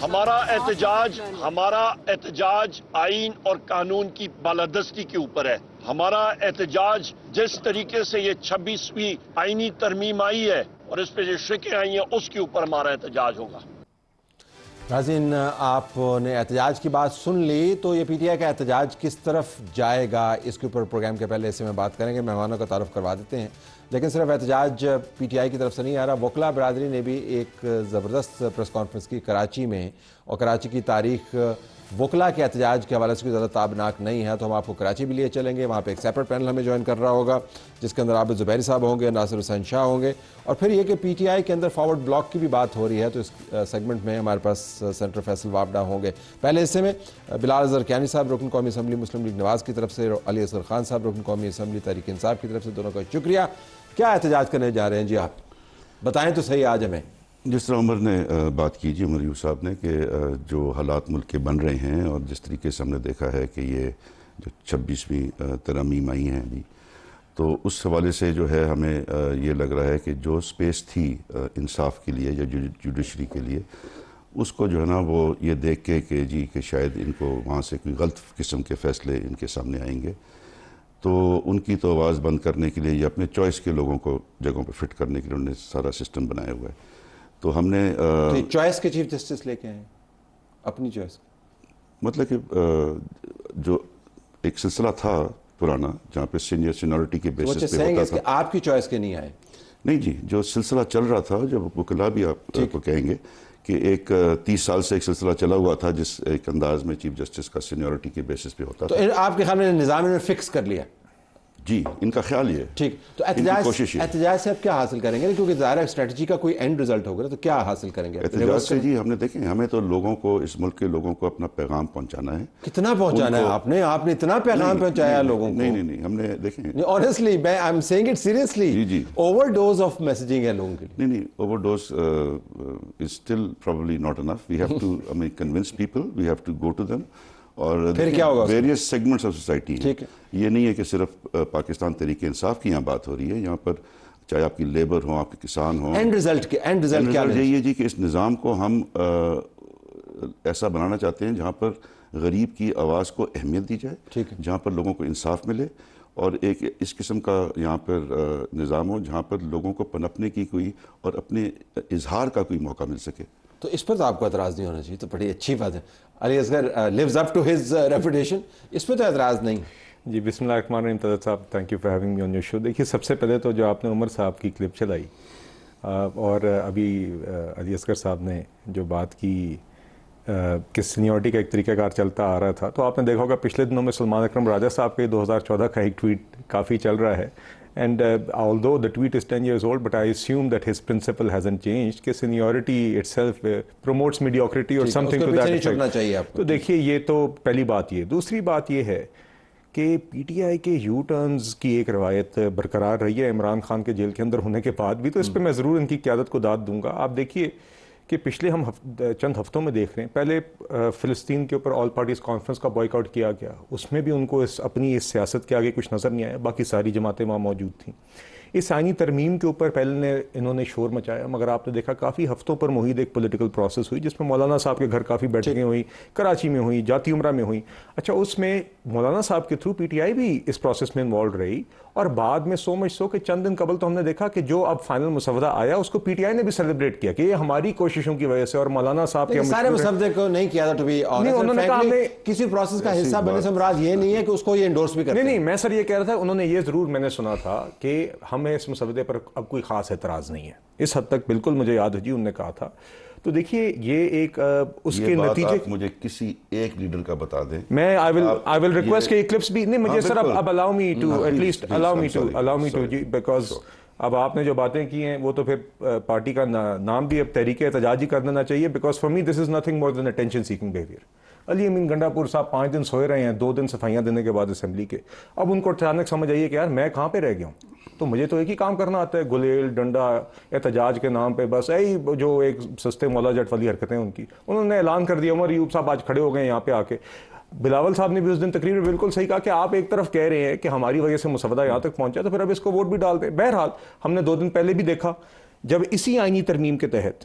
ہمارا احتجاج آئین اور قانون کی بالادستی کے اوپر ہے. ہمارا احتجاج جس طریقے سے یہ 26ویں آئینی ترمیم آئی ہے اور اس پہ جو شرکیں آئی ہیں اس کے اوپر ہمارا احتجاج ہوگا. ناظرین، آپ نے احتجاج کی بات سن لی، تو یہ پی ٹی آئی کا احتجاج کس طرف جائے گا اس کے اوپر پروگرام کے پہلے حصے میں بات کریں گے. مہمانوں کا تعارف کروا دیتے ہیں. لیکن صرف احتجاج پی ٹی آئی کی طرف سے نہیں آ رہا، وکلا برادری نے بھی ایک زبردست پریس کانفرنس کی کراچی میں، اور کراچی کی تاریخ وکلا کے احتجاج کے حوالے سے کوئی زیادہ تابناک نہیں ہے، تو ہم آپ کو کراچی بھی لیے چلیں گے. وہاں پہ ایک سیپریٹ پینل ہمیں جوائن کر رہا ہوگا جس کے اندر عابد زبیری صاحب ہوں گے، ناصر حسین شاہ ہوں گے، اور پھر یہ کہ پی ٹی آئی کے اندر فارورڈ بلاک کی بھی بات ہو رہی ہے، تو اس سیگمنٹ میں ہمارے پاس سینٹر فیصل وابڈا ہوں گے. پہلے حصے میں بلال اظہر کیانی صاحب رکن قومی اسمبلی مسلم لیگ نواز کی طرف سے، علی اصغر خان صاحب رکن قومی اسمبلی تحریک انصاف کی طرف سے، دونوں کا شکریہ. کیا احتجاج کرنے جا رہے ہیں جی؟ آپ بتائیں تو صحیح آج ہمیں. جس طرح عمر نے بات کی جی، عمر یوسف صاحب نے، کہ جو حالات ملک کے بن رہے ہیں اور جس طریقے سے ہم نے دیکھا ہے کہ یہ جو 26ویں ترامیم آئی ہیں ابھی، تو اس حوالے سے جو ہے ہمیں یہ لگ رہا ہے کہ جو سپیس تھی انصاف کے لیے یا جوڈیشری کے لیے، اس کو جو ہے نا وہ یہ دیکھ کے کہ جی کہ شاید ان کو وہاں سے کوئی غلط قسم کے فیصلے ان کے سامنے آئیں گے، تو ان کی تو آواز بند کرنے کے لیے یا اپنے چوائس کے لوگوں کو جگہوں پہ فٹ کرنے کے لیے انہوں نے سارا سسٹم بنایا ہوا ہے. تو ہم نے چوائس کے چیف جسٹس لے کے آئے اپنی چوائس، مطلب کہ جو ایک سلسلہ تھا پرانا جہاں پہ سینیورٹی کے بیسس پہ ہوتا تھا. آپ کی چوائس کے نہیں آئے؟ نہیں جی، جو سلسلہ چل رہا تھا، جب وکلا بھی آپ کو کہیں گے کہ ایک 30 سال سے ایک سلسلہ چلا ہوا تھا جس ایک انداز میں چیف جسٹس کا سینیورٹی کے بیسس پہ ہوتا تھا. تو آپ کے خیال میں نظام نے فکس کر لیا؟ جی، ان کا خیال یہ ہے. ٹھیک، تو احتجاج سے آپ کیا حاصل کریں گے؟ کیونکہ ظاہر ہے اسٹریٹجی کا کوئی اینڈ رزلٹ ہوگا، تو کیا حاصل کریں گے احتجاج سے؟ جی ہم نے دیکھیں، ہمیں تو لوگوں کو، اس ملک کے لوگوں کو اپنا پیغام پہنچانا ہے. کتنا پہنچانا ہے آپ نے اتنا پیغام پہنچایا لوگوں کو؟ نہیں ہم نے دیکھیں، honestly I am seeing it seriously, جی اوور ڈوز آف میسیجنگ ہے لوگوں کے لیے. نہیں overdose is still probably not enough. We have to convince people, we have to go to them. اور پھر کیا ہوگا؟ ویریس سیگمنٹس آف سوسائٹی ہیں. یہ نہیں ہے کہ صرف پاکستان تحریک انصاف کی یہاں بات ہو رہی ہے. یہاں پر چاہے آپ کی لیبر ہوں، آپ کے کسان ہوں، اینڈ رزلٹ کیا یہی ہے جی کہ اس نظام کو ہم ایسا بنانا چاہتے ہیں جہاں پر غریب کی آواز کو اہمیت دی جائے، جہاں پر لوگوں کو انصاف ملے، اور ایک اس قسم کا یہاں پر نظام ہو جہاں پر لوگوں کو پنپنے کی کوئی اور اپنے اظہار کا کوئی موقع مل سکے. تو اس پر تو آپ کو اعتراض نہیں ہونا چاہیے، تو بڑی اچھی بات ہے. Ali Asghar lives up to his reputation, اس پہ تو اعتراض نہیں. جی بسم اللہ الرحمن الرحیم. طلعت صاحب thank you for having me on your show. دیکھیے، سب سے پہلے تو جو آپ نے عمر صاحب کی کلپ چلائی اور ابھی علی اصغر صاحب نے جو بات کی کہ سینیورٹی کا ایک طریقہ کار چلتا آ رہا تھا، تو آپ نے دیکھا ہوگا پچھلے دنوں میں سلمان اکرم راجہ صاحب کے 2014 کا ایک ٹویٹ کافی چل رہا ہے. And although the tweet is 10 years old, but I assume that his principle hasn't changed, کہ seniority itself promotes mediocrity or something to that effect. تو دیکھیے، یہ تو پہلی بات. یہ دوسری بات یہ ہے کہ پی ٹی آئی کے یو ٹرنز کی ایک روایت برقرار رہی ہے عمران خان کے جیل کے اندر ہونے کے بعد بھی، تو اس پہ میں ضرور ان کی قیادت کو داد دوں گا. آپ دیکھیے کہ پچھلے ہم چند ہفتوں میں دیکھ رہے ہیں، پہلے فلسطین کے اوپر آل پارٹیز کانفرنس کا بائیک آؤٹ کیا گیا، اس میں بھی ان کو اپنی اس سیاست کے آگے کچھ نظر نہیں آیا، باقی ساری جماعتیں وہاں موجود تھیں. اس آئینی ترمیم کے اوپر پہلے انہوں نے شور مچایا، مگر آپ نے دیکھا کافی ہفتوں پر محیط ایک پولیٹیکل پروسیس ہوئی جس میں مولانا صاحب کے گھر کافی بیٹھکیں ہوئی، کراچی میں ہوئی، جاتی عمرہ میں ہوئی. اچھا، اس میں مولانا صاحب کے تھرو پی ٹی آئی بھی اس پروسیس میں انوالوڈ رہی، اور بعد میں سو مچ سو کہ چند دن قبل تو ہم نے دیکھا کہ جو اب فائنل مسودہ آیا اس کو پی ٹی آئی نے بھی سیلیبریٹ کیا کہ یہ ہماری کوششوں کی وجہ سے. اور مولانا صاحب کے سارے مسودے کو نہیں کیا تھا، ٹو بی آنیسٹ، انہوں نے کہا ہمیں کسی پروسیس کا حصہ بننے سے مراد یہ نہیں ہے کہ اس کو یہ انڈورس بھی کرتے. نہیں، میں سر یہ کہہ رہا تھا، انہوں نے یہ ضرور میں نے سنا تھا کہ ہمیں اس مسودے پر اب کوئی خاص اعتراض نہیں ہے. اس حد تک بالکل مجھے یاد ہے جی انہوں نے کہا تھا. تو دیکھیے، یہ ایک اس کے نتیجے، مجھے کسی ایک لیڈر کا بتا دیں. میں I will request کہ یہ کلپس بھی نہیں مجھے سر اب allow me to at least allow me to جی، بیکاز اب آپ نے جو باتیں کی ہیں وہ تو پھر پارٹی کا نام بھی اب تحریک احتجاج ہی کر دینا چاہیے، because for me this is nothing more than attention seeking behaviour. Ali Amin Gandapur صاحب 5 دن سوئے رہے ہیں، 2 دن صفائیاں دینے کے بعد اسمبلی کے. اب ان کو اچانک سمجھ آئیے کہ یار میں کہاں پہ رہ گیا ہوں. تو مجھے تو ایک ہی کام کرنا آتا ہے، گلیل ڈنڈا احتجاج کے نام پہ بس جو ایک سستے مولا جٹ والی حرکتیں ان کی. انہوں نے اعلان کر دیا، عمر ایوب صاحب آج کھڑے ہو گئے یہاں پہ آ کے. بلاول صاحب نے بھی اس دن تقریر میں بالکل صحیح کہا کہ آپ ایک طرف کہہ رہے ہیں کہ ہماری وجہ سے مسودہ یہاں تک پہنچا، تو پھر اب اس کو ووٹ بھی ڈال دیں. بہرحال ہم نے 2 دن پہلے بھی دیکھا جب اسی آئینی ترمیم کے تحت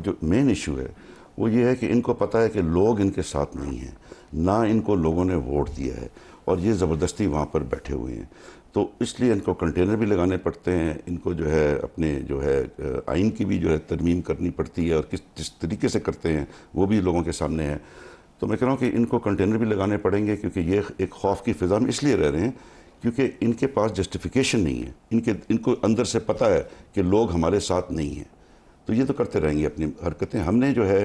جو مین ایشو ہے وہ یہ ہے کہ ان کو پتہ ہے کہ لوگ ان کے ساتھ نہیں ہیں، نہ ان کو لوگوں نے ووٹ دیا ہے، اور یہ زبردستی وہاں پر بیٹھے ہوئے ہیں. تو اس لیے ان کو کنٹینر بھی لگانے پڑتے ہیں، ان کو جو ہے اپنے جو ہے آئین کی بھی جو ہے ترمیم کرنی پڑتی ہے، اور جس طریقے سے کرتے ہیں وہ بھی لوگوں کے سامنے ہے. تو میں کہہ رہا ہوں کہ ان کو کنٹینر بھی لگانے پڑیں گے، کیونکہ یہ ایک خوف کی فضا میں اس لیے رہ رہے ہیں کیونکہ ان کے پاس جسٹیفیکیشن نہیں ہے، ان کو اندر سے پتہ ہے کہ لوگ ہمارے ساتھ نہیں ہیں. تو یہ تو کرتے رہیں گے اپنی حرکتیں. ہم نے جو ہے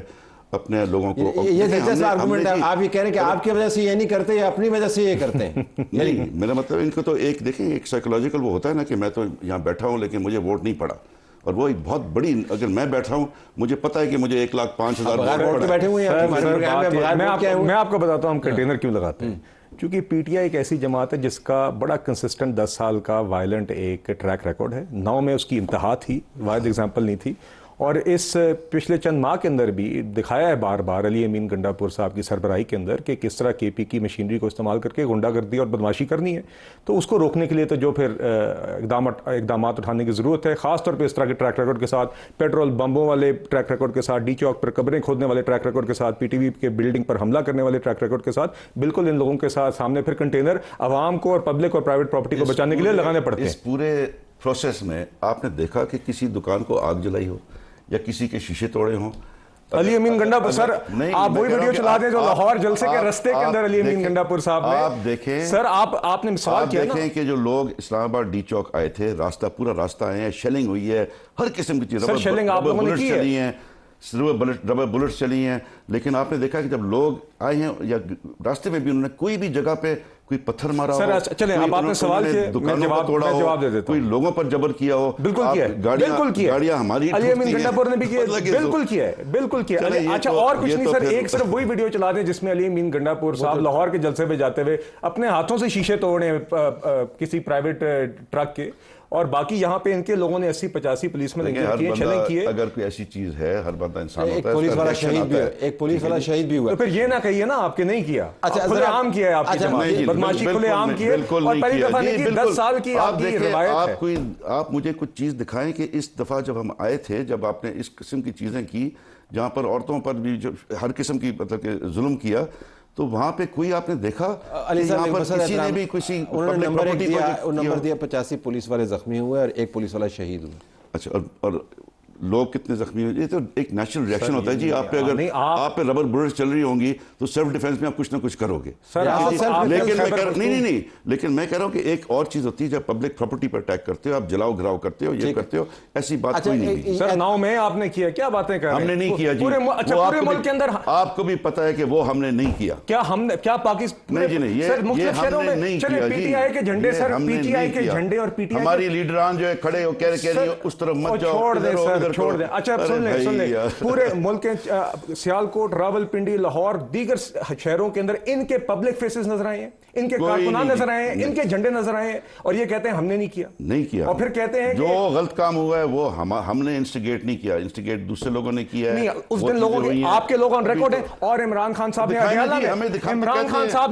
اپنے لوگوں کو یہ دلچسپ آرگومنٹ ہے. آپ یہ کہہ رہے ہیں کہ آپ کی وجہ سے یہ نہیں کرتے یا اپنی وجہ سے یہ کرتے ہیں. نہیں، میرا مطلب ان کو تو ایک دیکھیں ایک سائیکولوجیکل وہ ہوتا ہے نا کہ میں تو یہاں بیٹھا ہوں لیکن مجھے ووٹ نہیں پڑا، اور وہ ایک بہت بڑی، اگر میں بیٹھا ہوں مجھے پتا ہے کہ مجھے 1,05,000 ووٹ بیٹھے ہوئے ہیں. میں آپ کو بتاتا ہوں ہم کنٹینر کیوں لگاتے ہیں. چونکہ پی ٹی آئی ایک ایسی جماعت ہے جس کا بڑا کنسسٹنٹ 10 سال کا وائلنٹ ایک ٹریک ریکارڈ ہے. 9 میں اس کی انتہا تھی، واحد اگزامپل نہیں تھی. اور اس پچھلے چند ماہ کے اندر بھی دکھایا ہے بار بار علی امین گنڈا پور صاحب کی سربراہی کے اندر کہ کس طرح کے پی کی مشینری کو استعمال کر کے غنڈہ گردی اور بدماشی کرنی ہے. تو اس کو روکنے کے لیے تو جو پھر اقدامات اٹھانے کی ضرورت ہے، خاص طور پہ اس طرح کے ٹریک ریکارڈ کے ساتھ، پیٹرول بمبوں والے ٹریک ریکارڈ کے ساتھ، ڈی چوک پر قبریں کھودنے والے ٹریک ریکارڈ کے ساتھ، پی ٹی وی کے بلڈنگ پر حملہ کرنے والے ٹریک ریکارڈ کے ساتھ، بالکل ان لوگوں کے ساتھ سامنے پھر کنٹینر عوام کو اور پبلک اور پرائیویٹ پراپرٹی کو بچانے کے لیے لگانے پڑتے ہیں. اس پورے پروسیس میں آپ نے دیکھا کہ کسی دکان کو آگ جلائی ہو یا کسی کے شیشے توڑے ہوں؟ علی امین گنڈا پور سر، آپ وہی ویڈیو چلا دیں جو لاہور جلسے کے رستے کے اندر علی امین گنڈا پور صاحب نے. آپ دیکھیں سر، آپ نے سوال کیا نا، دیکھیں کہ جو لوگ اسلام آباد ڈی چوک آئے تھے، پورا راستہ آئے ہیں، شیلنگ ہوئی ہے، ہر قسم کی چیز، سر شیلنگ آپ لوگوں نے کی ہے، ربر بلٹس چلی ہیں. لیکن آپ نے دیکھا کہ جب لوگ آئے ہیں یا راستے میں بھی انہوں نے کوئی بھی جگہ پہ کوئی پتھر مارا ہو، چلیں اب آپ نے سوال کیا، میں جواب دے دیتا ہوں. کوئی لوگوں پر جبر کیا ہو، بالکل کیا ہے، گاڑیاں ہماری علی امین گنڈا پور نے بھی کیا، بالکل کیا ہے، بالکل کیا ہے. اچھا اور کچھ نہیں سر، ایک صرف وہی ویڈیو چلا دیں جس میں علی امین گنڈا پور صاحب لاہور کے جلسے پہ جاتے ہوئے اپنے ہاتھوں سے شیشے توڑے کسی پرائیویٹ ٹرک کے، اور باقی یہاں پہ ان کے لوگوں نے 80-85 پولیس میں چیلنج کیے. اگر کوئی ایسی چیز ہے، ہر بندہ انسان ہوتا ہے. ایک پولیس والا شہید بھی ہوا. تو پھر یہ نہ کہیے نا آپ کے نہیں کیا، کھلے عام کیا ہے آپ کی جماعت، بدماشی کھلے عام کی ہے، اور پہلی دفعہ نہیں کی، 10 سال کی آپ کی روایت ہے. آپ مجھے کچھ چیز دکھائیں کہ اس دفعہ جب ہم آئے تھے، جب آپ نے اس قسم کی چیزیں کی جہاں پر عورتوں پر بھی جو ہر قسم کی مطلب کہ ظلم کیا، تو وہاں پہ کوئی آپ نے دیکھا علی صاحب کسی نے بھی کسی انہوں نے نمبر دیا 85 پولیس والے زخمی ہوئے اور ایک پولیس والا شہید ہوئے. اچھا، اور لوگ کتنے زخمی ہوئے؟ یہ تو ایک نیچرل ریئیکشن ہوتا ہے جی. آپ پہ اگر آپ پہ ربر بلٹ چل رہی ہوں گی تو سیلف ڈیفینس میں آپ کچھ نہ کچھ کرو گے. لیکن میں کہہ رہا ہوں کہ ایک اور چیز ہوتی ہے جب پبلک پراپرٹی پر اٹیک کرتے ہو، آپ جلاؤ گراؤ کرتے ہو، یہ کرتے ہو، ایسی بات کوئی نہیں. سر 9 میں آپ نے کیا، کیا باتیں کر رہے ہیں؟ ہم نے نہیں کیا جی. پورے ملک کے اندر آپ کو بھی پتا ہے کہ وہ ہم نے نہیں کیا. کیا ہم نے کیا پاکستان سر مختلف شہروں میں چلے پی ٹی آئی کے جھنڈے، سر پی ٹی آئی کے جھنڈے اور پی ٹی آئی ہماری لیڈران جو ہے کھڑے ہو کہہ رہے اس طرف مت جاؤ، چھوڑ دیں سر، چھوڑ دیں. اچھا سن لیں پورے ملک کے سیالکوٹ، راولپنڈی، لاہور، دیگر شہروں کے اندر ان کے پبلک فیسز نظر آئے ہیں، ان کے کارکنان نظر آئے ہیں، ان کے جھنڈے نظر آئے ہیں، اور یہ کہتے ہیں ہم نے نہیں کیا. اور پھر کہتے ہیں جو غلط کام ہوا ہے وہ ہم نے انسٹیگیٹ نہیں کیا، انسٹیگیٹ دوسرے لوگوں نے کیا ہے. نہیں، اس دن لوگوں کے آپ کے لوگ آن ریکارڈ ہیں. اور عمران خان صاحب نے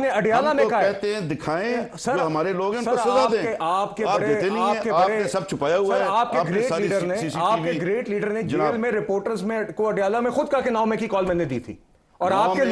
اڈیالہ میں کہا کہتے ہیں دکھائیں جو ہمارے لوگ ہیں ان کو سزا دیں. آپ کے آپ نے سب چھپایا ہوا ہے. آپ کے گریٹ لیڈر نے جیل میں رپورٹرز میں کو اڈیالہ میں خود کہا کہ 9 میں کی کال میں نے دی تھی. اور آپ کے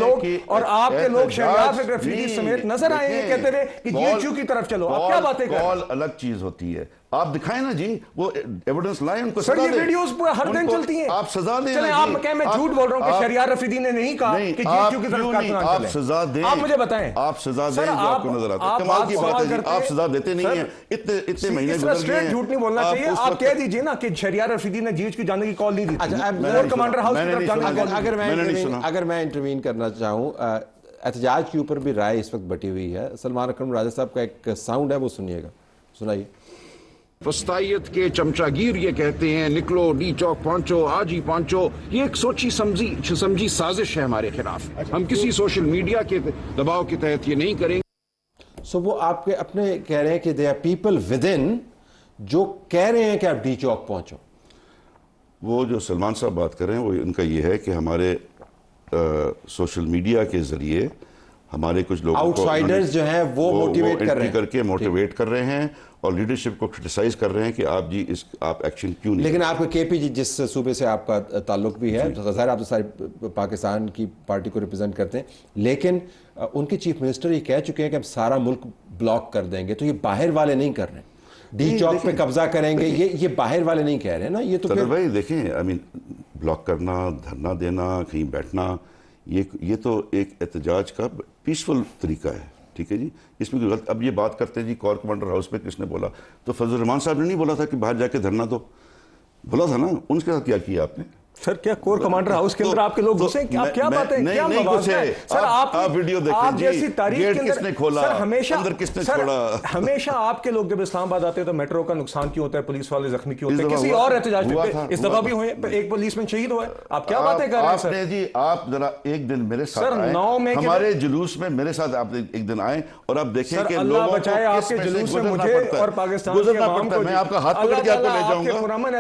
لوگ شہریار رفیقی سمیت نظر آئے ہیں کہتے رہے کہ یہ چو کی طرف چلو. آپ کیا باتیں کر رہے ہیں؟ کال الگ چیز ہوتی ہے. آپ دکھائیں نا جی، وہ ایویڈنس لائیں، ان کو سر یہ ویڈیوز ہر دن چلتی ہیں. آپ سزا دیں. چلیں آپ کہیں میں جھوٹ بول رہا ہوں کہ شہریار رفیدی نے نہیں کہا کہ یہ چو کی طرف کارکنان چلیں. آپ سزا دیں. آپ مجھے بتائیں. آپ سزا دیں جو آپ کو نظر آتا ہے. کمال کی بات ہے، آپ سزا دیتے نہیں ہیں. اتنے مہینے گزر گئے ہیں. اسٹریٹ جھوٹ نہیں بولنا چاہیے. آپ کہہ دیجئے نا کہ شہریار رفیدی نے جی ایچ کیو جانے کی کال نہیں دی تھی. کمانڈر ہاؤس کی طرف جانے کی کال. اگر میں انٹروین کرنا چاہوں، احتجاج کے اوپر بھی رائے اس وقت بٹی ہوئی ہے. سلمان اکرم راجہ صاحب کا ایک ساؤنڈ ہے، وہ سنیے گا، سنائیے. وسطائیت کے چمچہ گیر یہ کہتے ہیں نکلو ڈی چوک پہنچو، آج ہی پہنچو. یہ ایک سوچی سمجھی سازش ہے ہمارے خلاف. ہم کسی سوشل میڈیا کے دباؤ کے تحت یہ نہیں کریں گے. سو وہ آپ کے اپنے کہہ رہے ہیں کہ they are people within جو کہہ رہے ہیں کہ آپ ڈی چوک پہنچو. وہ جو سلمان صاحب بات کر رہے ہیں وہ ان کا یہ ہے کہ ہمارے سوشل میڈیا کے ذریعے ہمارے کچھ لوگوں کو Outsiders جو ہیں وہ motivate کر رہے ہیں. کر کے موٹیویٹ کر رہے ہیں اور لیڈرشپ کو کرٹیسائز کر رہے ہیں کہ آپ ایکشن کیوں نہیں. لیکن آپ کو کے پی جی جس صوبے سے آپ کا تعلق بھی ہے، ظاہر آپ تو ساری پاکستان کی پارٹی کو ریپرزینٹ کرتے ہیں، لیکن ان کے چیف منسٹر یہ کہہ چکے ہیں کہ ہم سارا ملک بلاک کر دیں گے، تو یہ باہر والے نہیں کر رہے ہیں. ڈی چوک پہ قبضہ کریں گے، یہ باہر والے نہیں کہہ رہے ہیں نا. یہ تو بھائی دیکھیں، بلاک کرنا، دھرنا دینا، کہیں بیٹھنا، یہ تو ایک احتجاج کا پیسفل طریقہ ہے. ٹھیک ہے جی، اس میں کوئی غلط. اب یہ بات کرتے ہیں جی کور کمانڈر ہاؤس میں کس نے بولا، تو فضل الرحمان صاحب نے نہیں بولا تھا کہ باہر جا کے دھرنا دو، بولا تھا نا. ان کے ساتھ کیا کیا آپ نے؟ سر کیا کور کمانڈر ہاؤس کے اندر آپ کے لوگ گھسے؟ آپ کیا باتیں، کیا موازنہ ہے سر؟ آپ ویڈیو دیکھیں آپ جی، جیسی تاریخ کے گیٹ کس نے کھولا، سر ہمیشہ اندر کس نے چھوڑا؟ ہمیشہ آپ کے لوگ جب اسلام آباد آتے ہیں تو میٹرو کا نقصان کیوں ہوتا ہے، پولیس والے زخمی کیوں ہوتے ہیں، کسی اور احتجاج پہ اس دفعہ بھی ہوئے، ایک پولیس مین شہید ہوا ہے. آپ کیا باتیں کر رہے ہیں سر؟ جی آپ ذرا ایک دن میرے ساتھ آئیں، ہمارے جلوس میں میرے ساتھ آپ ایک دن آئیں اور آپ دیکھیں کہ اللہ بچائے آپ کے جلوس میں مجھے اور پاکستان کے عوام کو. میں آپ کا ہاتھ پکڑ کے آپ کو لے جاؤں گا،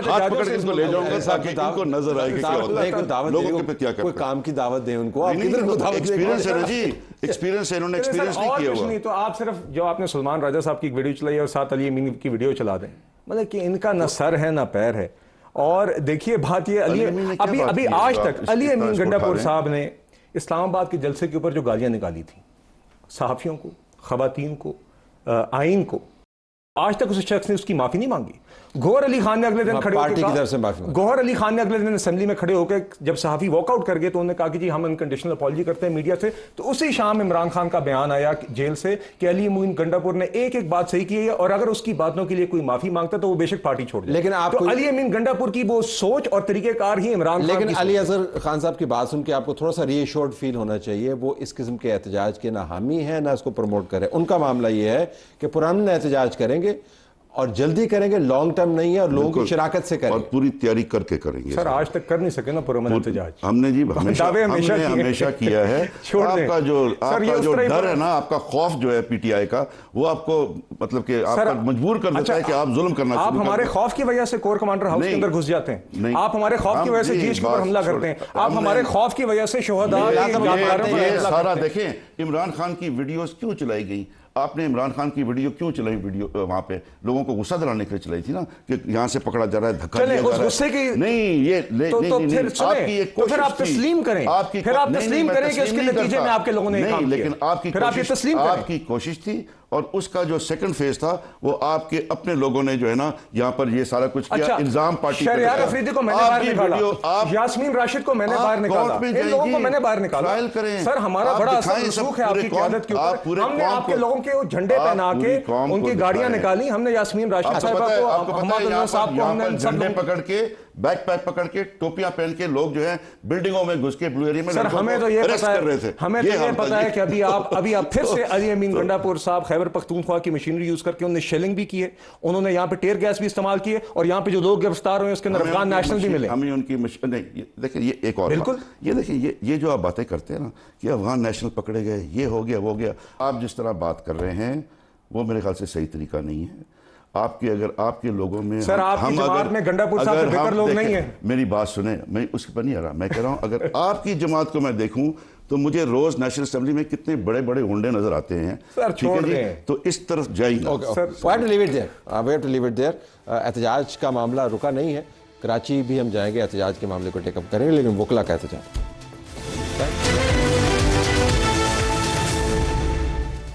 ہاتھ پکڑ کے ان کو لے جاؤں گا تاکہ ان کو نظر آئے کہ کیا ہوتا ہے. لوگوں کے کیا کوئی کام کی دعوت دیں ان کو. ایکسپیرینس ہے نا جی، ایکسپیرینس ہے، انہوں نے ایکسپیرینس نہیں کیا ہوا. تو آپ صرف جو آپ نے سلمان راجہ صاحب کی ایک ویڈیو چلائی اور ساتھ علی امین کی ویڈیو چلا دیں، مطلب کہ ان کا نہ سر ہے نہ پیر ہے. اور دیکھیے بات یہ ابھی آج تک علی امین گنڈا پور صاحب نے اسلام آباد کے جلسے کے اوپر جو گالیاں نکالی تھیں صحافیوں کو، خواتین کو، آئین کو، آج تک اس شخص نے اس کی معافی نہیں مانگی. گوہر علی خان نے اگلے دن کھڑے اسمبلی میں کھڑے ہو کے جب صحافی واک آؤٹ کر گئے تو انہوں نے کہا کہ جی ہم انکنڈیشنل اپالوجی کرتے ہیں میڈیا سے. تو اسی شام عمران خان کا بیان آیا جیل سے کہ علی امین گنڈا پور نے ایک بات صحیح کی ہے اور اگر اس کی باتوں کے لیے کوئی معافی مانگتا تو وہ بے شک پارٹی چھوڑ دے. لیکن آپ تو علی امین گنڈا پور کی وہ سوچ اور طریقہ کار ہی عمران خان. لیکن علی اظہر خان صاحب کی بات سن کے آپ کو تھوڑا سا ری ایشورڈ فیل ہونا چاہیے. وہ اس قسم کے احتجاج کے نہ حامی ہیں نہ اس کو پروموٹ کرے. ان کا معاملہ یہ ہے کہ پرانا احتجاج کریں گے اور جلدی کریں گے، لانگ ٹرم نہیں ہے، اور لوگوں کی شراکت سے کریں اور پوری تیاری کر کے کریں گے. سر آج تک کر نہیں سکے نا پرامن احتجاج. ہم نے جی ہمیشہ کیا ہے. آپ کا جو ڈر ہے نا، آپ کا خوف جو ہے پی ٹی آئی کا، وہ آپ کو مطلب کہ آپ کو مجبور کر دیتا ہے کہ آپ ظلم کرنا. آپ ہمارے خوف کی وجہ سے کور کمانڈر ہاؤس کے اندر گھس جاتے ہیں، آپ ہمارے خوف کی وجہ سے جیش کے اوپر حملہ کرتے ہیں، آپ ہمارے خوف کی وجہ سے شہداء. یہ سارا دیکھیں عمران خان کی ویڈیوز کیوں چلائی گئی. آپ نے عمران خان کی ویڈیو کیوں چلائی؟ ویڈیو وہاں پہ لوگوں کو غصہ دلانے کے لیے چلائی تھی نا کہ یہاں سے پکڑا جا رہا ہے، دھکا دیا جا رہا ہے. نہیں یہ آپ کی ایک کوشش تھی. پھر آپ تسلیم کریں، پھر آپ تسلیم کریں کہ اس کے نتیجے میں آپ کے لوگوں نے کام کیا. لیکن آپ کی کوشش تھی اور اس کا جو سیکنڈ فیز تھا وہ آپ کے اپنے لوگوں نے جو ہے نا یہاں پر یہ سارا کچھ کیا. الزام پارٹی پر شہریار افریدی کو میں نے باہر نکالا، یاسمین راشد کو میں نے باہر نکالا، ان لوگوں کو میں نے باہر نکالا. سر ہمارا بڑا اثر رسوخ ہے آپ کی قیادت کے اوپر. ہم نے آپ کے لوگوں کے جھنڈے پہنا کے ان کی گاڑیاں نکالی. ہم نے یاسمین راشد صاحبہ کو، حماد اللہ صاحب کو، ہم نے جھنڈے پکڑ کے، بیک پیک پکڑ کے، ٹوپیاں پہن کے لوگ جو ہیں بلڈنگوں میں گھس کے بلو ایریا میں. سر ہمیں تو یہ پتا ہے کہ ابھی آپ پھر سے علی امین گنڈا پور صاحب خیبر پختونخوا کی مشینری یوز کر کے انہوں نے شیلنگ بھی کی ہے، انہوں نے یہاں پہ ٹیئر گیس بھی استعمال کی ہے، اور یہاں پہ جو لوگ گرفتار ہوئے اس کے اندر افغان نیشنل بھی ملے. ہمیں ان کی نہیں دیکھیں یہ ایک اور بالکل یہ دیکھیں یہ جو آپ باتیں کرتے ہیں نا کہ افغان نیشنل پکڑے گئے، یہ ہو گیا وہ گیا. آپ جس طرح بات کر رہے ہیں وہ میرے خیال سے صحیح طریقہ نہیں ہے. اگر آپ کے لوگوں میں سر آپ کی جماعت میں گنڈا پور صاحب سے بہتر لوگ نہیں ہیں. میری بات سنیں، میں اس پر نہیں آ رہا. میں کہہ رہا ہوں اگر آپ کی جماعت کو میں دیکھوں تو مجھے روز نیشنل اسمبلی میں کتنے بڑے بڑے ہنڈے نظر آتے ہیں. ٹھیک ہے جی، تو اس طرف جائیں گے. احتجاج کا معاملہ رکا نہیں ہے، کراچی بھی ہم جائیں گے، احتجاج کے معاملے کو ٹیک اپ کریں گے، لیکن وکلا کا احتجاج.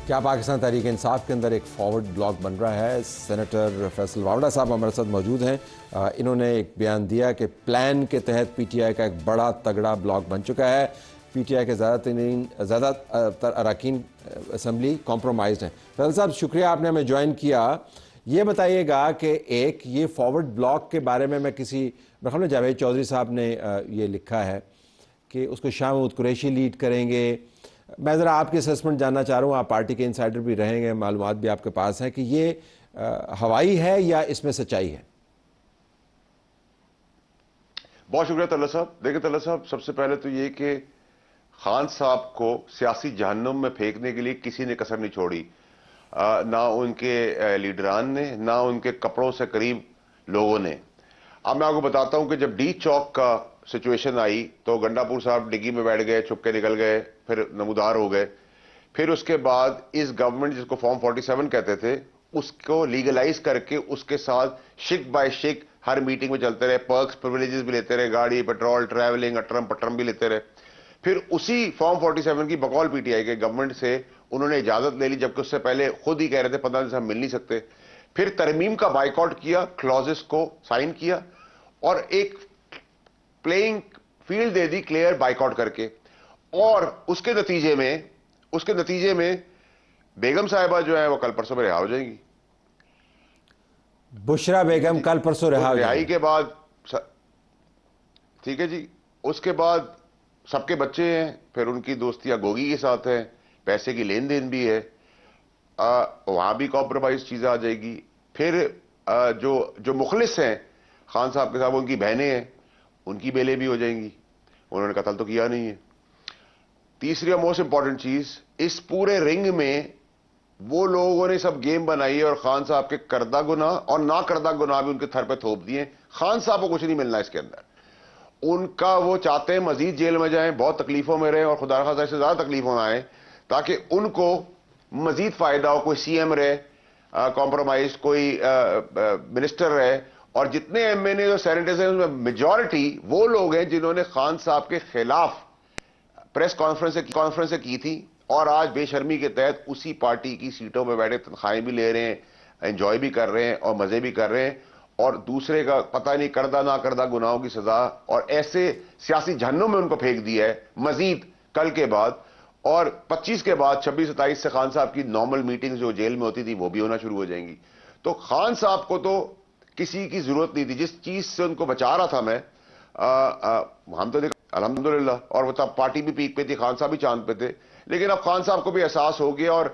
کیا پاکستان تحریک انصاف کے اندر ایک فارورڈ بلاک بن رہا ہے؟ سینیٹر فیصل واوڈا صاحب ہمارے ساتھ موجود ہیں. انہوں نے ایک بیان دیا کہ پلان کے تحت پی ٹی آئی کا ایک بڑا تگڑا بلاک بن چکا ہے. پی ٹی آئی کے زیادہ تر اراکین اسمبلی کمپرومائزڈ ہیں. فیصل صاحب شکریہ آپ نے ہمیں جوائن کیا. یہ بتائیے گا کہ ایک یہ فارورڈ بلاک کے بارے میں میرے خیال میں جاوید چودھری صاحب نے یہ لکھا ہے کہ اس کو شاہ محمود قریشی لیڈ کریں گے. میں ذرا آپ کی اسسمنٹ جاننا چاہ رہا ہوں، آپ پارٹی کے انسائڈر بھی رہیں گے، معلومات بھی آپ کے پاس ہیں، کہ یہ ہوائی ہے یا اس میں سچائی ہے؟ بہت شکریہ طلعت صاحب. دیکھیں طلعت صاحب، سب سے پہلے تو یہ کہ خان صاحب کو سیاسی جہنم میں پھینکنے کے لیے کسی نے کسر نہیں چھوڑی، نہ ان کے لیڈران نے، نہ ان کے کپڑوں سے قریب لوگوں نے. اب میں آپ کو بتاتا ہوں کہ جب ڈی چوک کا سچویشن آئی تو گنڈا پور صاحب ڈگی میں بیٹھ گئے، چھپ کے نکل گئے، پھر نمودار ہو گئے پھر اس کے بعد اس گورنمنٹ جس کو فارم 47 کہتے تھے اس کو لیگلائز کر کے اس کے ساتھ شک بائی شک ہر میٹنگ میں چلتے رہے, پرکس پرویلیجز بھی لیتے رہے, گاڑی پیٹرول ٹریولنگ اٹرم پٹرم بھی لیتے رہے. پھر اسی فارم 47 کی بقول پی ٹی آئی کے گورنمنٹ سے انہوں نے اجازت لے لی, جبکہ اس سے پہلے خود ہی کہہ رہے تھے 15 دن سے ہم مل نہیں سکتے. پھر ترمیم کا بائیکاٹ کیا, کلازز کو سائن کیا اور ایک پلئنگ فیلڈ دے دی کلیئر بائیکاٹ کر کے. اور اس کے نتیجے میں بیگم صاحبہ جو ہے وہ کل پرسوں میں رہا ہو جائیں گی. بشرا بیگم کل پرسوں رہائی کے بعد ٹھیک ہے جی, اس کے بعد سب کے بچے ہیں, پھر ان کی دوستیاں گوگی کے ساتھ ہیں, پیسے کی لین دین بھی ہے, وہاں بھی کمپرومائز چیزیں آ جائے گی. پھر جو مخلص ہیں خان صاحب کے ساتھ, ان کی بہنیں ہیں, ان کی بیلیں بھی ہو جائیں گی, انہوں نے قتل تو کیا نہیں ہے. تیسری اور موسٹ امپورٹنٹ چیز, اس پورے رنگ میں وہ لوگوں نے سب گیم بنائی ہے اور خان صاحب کے کردہ گناہ اور نہ کردہ گناہ بھی ان کے تھر پہ تھوپ دیے. خان صاحب کو کچھ نہیں ملنا اس کے اندر. ان کا وہ چاہتے ہیں مزید جیل میں جائیں, بہت تکلیفوں میں رہیں اور خدا خاصہ سے زیادہ تکلیفوں میں آئیں تاکہ ان کو مزید فائدہ ہو. کوئی سی ایم رہے کمپرومائز, کوئی منسٹر رہے, اور جتنے ایم این اے اور سینیٹرز ہیں اس میں میجورٹی وہ لوگ ہیں جنہوں نے خان صاحب کے خلاف پریس کانفرنسیں کی تھی اور آج بے شرمی کے تحت اسی پارٹی کی سیٹوں میں بیٹھے تنخواہیں بھی لے رہے ہیں, انجوائے بھی کر رہے ہیں اور مزے بھی کر رہے ہیں, اور دوسرے کا پتہ نہیں کردہ نہ کردہ گناہوں کی سزا اور ایسے سیاسی جہنم میں ان کو پھینک دیا ہے مزید کل کے بعد. اور 25 کے بعد 26-27 سے خان صاحب کی نارمل میٹنگز جو جیل میں ہوتی تھی وہ بھی ہونا شروع ہو جائیں گی. تو خان صاحب کو تو کسی کی ضرورت نہیں تھی. جس چیز سے ان کو بچا رہا تھا میں, ہم تو دیکھ الحمدللہ, اور وہ تب پارٹی بھی پیک پہ تھی, خان صاحب بھی چاند پہ تھے, لیکن اب خان صاحب کو بھی احساس ہو گیا اور